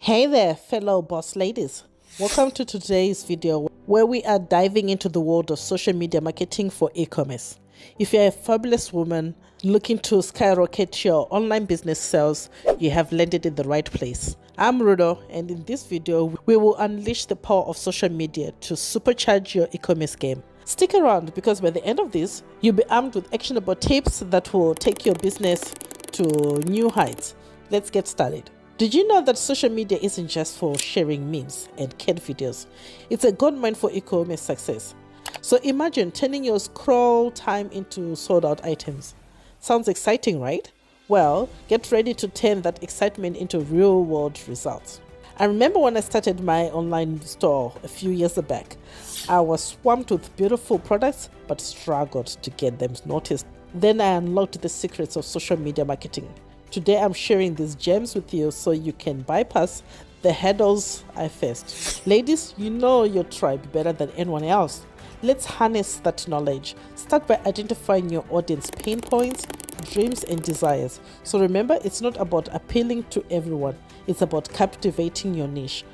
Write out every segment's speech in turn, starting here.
Hey there, fellow boss ladies. Welcome to today's video where we are diving into the world of social media marketing for e-commerce. If you're a fabulous woman looking to skyrocket your online business sales, you have landed in the right place. I'm Rudo, and in this video, we will unleash the power of social media to supercharge your e-commerce game. Stick around because by the end of this, you'll be armed with actionable tips that will take your business to new heights. Let's get started. Did you know that social media isn't just for sharing memes and cat videos? It's a goldmine for e-commerce success. So imagine turning your scroll time into sold out items. Sounds exciting, right? Well, get ready to turn that excitement into real world results. I remember when I started my online store a few years back, I was swamped with beautiful products but struggled to get them noticed. Then I unlocked the secrets of social media marketing. Today I'm sharing these gems with you so you can bypass the hurdles I faced. Ladies, you know your tribe better than anyone else. Let's harness that knowledge. Start by identifying your audience pain points, dreams and desires. So remember, it's not about appealing to everyone. It's about captivating your niche.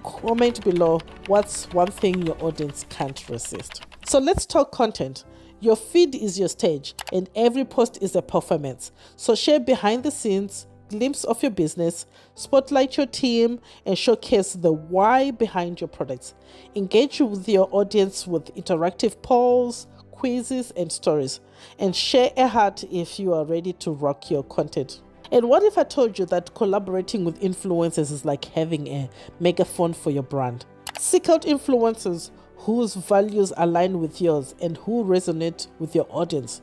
Comment below what's one thing your audience can't resist. So let's talk content. Your feed is your stage and every post is a performance. So share behind the scenes, glimpse of your business, spotlight your team, and showcase the why behind your products. Engage with your audience with interactive polls, quizzes, and stories. And share a heart if you are ready to rock your content. And what if I told you that collaborating with influencers is like having a megaphone for your brand? Seek out influencers whose values align with yours and who resonate with your audience.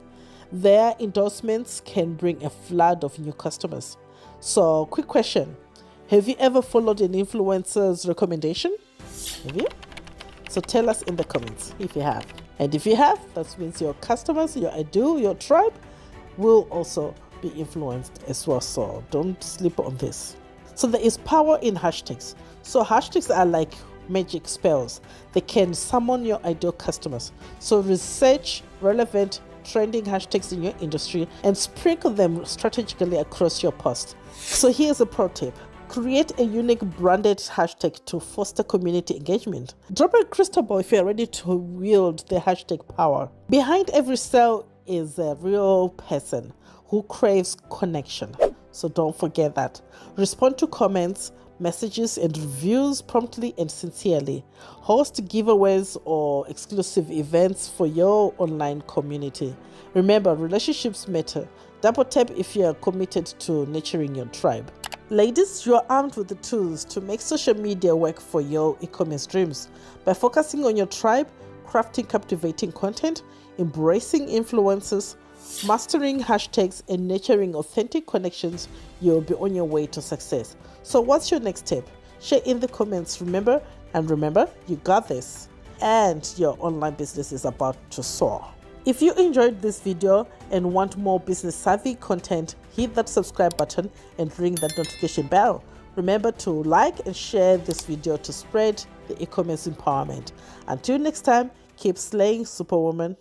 Their endorsements can bring a flood of new customers. So, quick question. Have you ever followed an influencer's recommendation? Have you? So tell us in the comments if you have. And if you have, that means your customers, your ideal, your tribe will also be influenced as well. So don't sleep on this. So there is power in hashtags. So hashtags are like magic spells. They can summon your ideal customers. So research relevant trending hashtags in your industry and sprinkle them strategically across your post. So here's a pro tip. Create a unique branded hashtag to foster community engagement. Drop a crystal ball if you're ready to wield the hashtag power. Behind every sale is a real person who craves connection. So don't forget that. Respond to comments, messages and reviews promptly and sincerely. Host giveaways or exclusive events for your online community. Remember, relationships matter. Double tap if you are committed to nurturing your tribe. Ladies, you are armed with the tools to make social media work for your e-commerce dreams. By focusing on your tribe, crafting captivating content, embracing influencers, mastering hashtags and nurturing authentic connections, you'll be on your way to success. So what's your next step? Share in the comments. Remember, you got this. And your online business is about to soar. If you enjoyed this video and want more business savvy content, hit that subscribe button and ring that notification bell. Remember to like and share this video to spread the e-commerce empowerment. Until next time, keep slaying, Superwoman.